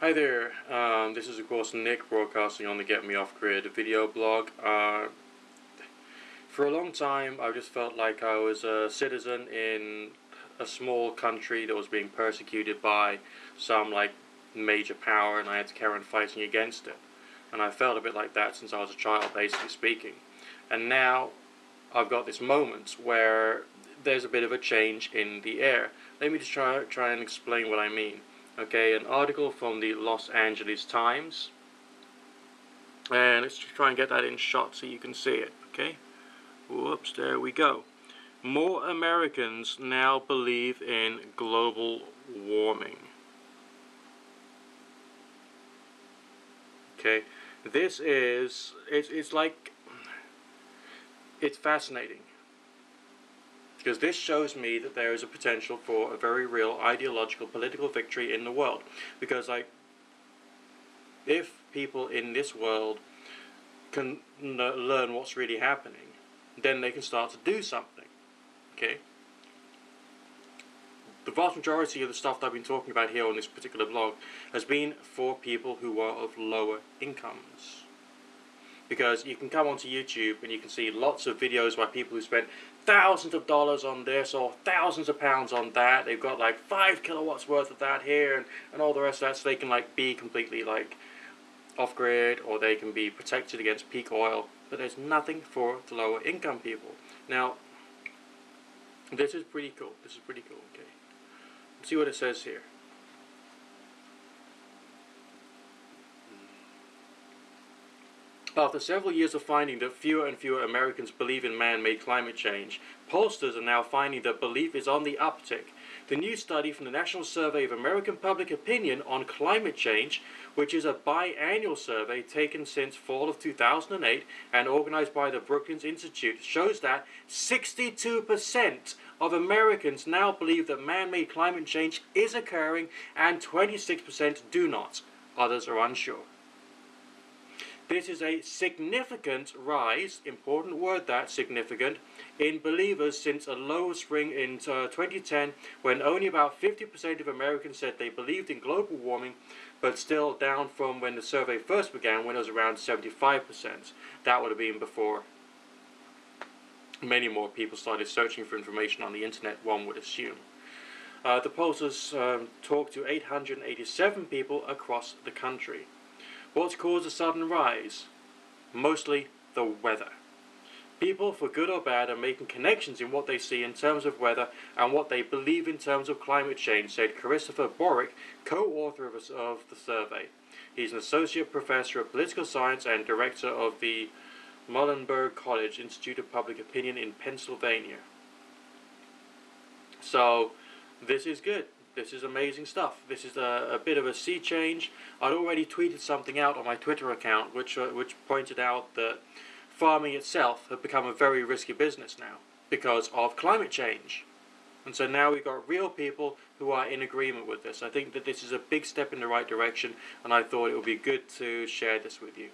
Hi there, this is of course Nick broadcasting on the Get Me Off Grid video blog. For a long time I just felt like I was a citizen in a small country that was being persecuted by some major power, and I had to carry on fighting against it. And I felt a bit like that since I was a child, basically speaking. And now I've got this moment where there's a bit of a change in the air. Let me just try and explain what I mean. Okay, an article from the Los Angeles Times, and let's try and get that in shot so you can see it. Okay, whoops, there we go. More Americans now believe in global warming. Okay, this is it's fascinating, because this shows me that there is a potential for a very real ideological political victory in the world. Because if people in this world can learn what's really happening, then they can start to do something. Okay? The vast majority of the stuff that I've been talking about here on this particular blog has been for people who are of lower incomes. Because you can come onto YouTube and you can see lots of videos by people who spent thousands of dollars on this or thousands of pounds on that. They've got like 5 kilowatts worth of that here and all the rest of that, so they can be completely off grid, or they can be protected against peak oil. But there's nothing for the lower income people. Now, this is pretty cool. Okay, let's see what it says here. After several years of finding that fewer and fewer Americans believe in man-made climate change, pollsters are now finding that belief is on the uptick. The new study from the National Survey of American Public Opinion on Climate Change, which is a biannual survey taken since fall of 2008 and organized by the Brookings Institute, shows that 62% of Americans now believe that man-made climate change is occurring, and 26% do not. Others are unsure. This is a significant rise, important word that, significant, in believers since a low spring in 2010, when only about 50% of Americans said they believed in global warming, but still down from when the survey first began, when it was around 75%. That would have been before many more people started searching for information on the internet, one would assume. The pollsters talked to 887 people across the country. What's caused a sudden rise? Mostly the weather. People, for good or bad, are making connections in what they see in terms of weather and what they believe in terms of climate change, said Christopher Borick, co-author of the survey. He's an associate professor of political science and director of the Muhlenberg College Institute of Public Opinion in Pennsylvania. So, this is good. This is amazing stuff. This is a bit of a sea change. I'd already tweeted something out on my Twitter account which pointed out that farming itself had become a very risky business now because of climate change. And so now we've got real people who are in agreement with this. I think that this is a big step in the right direction, and I thought it would be good to share this with you.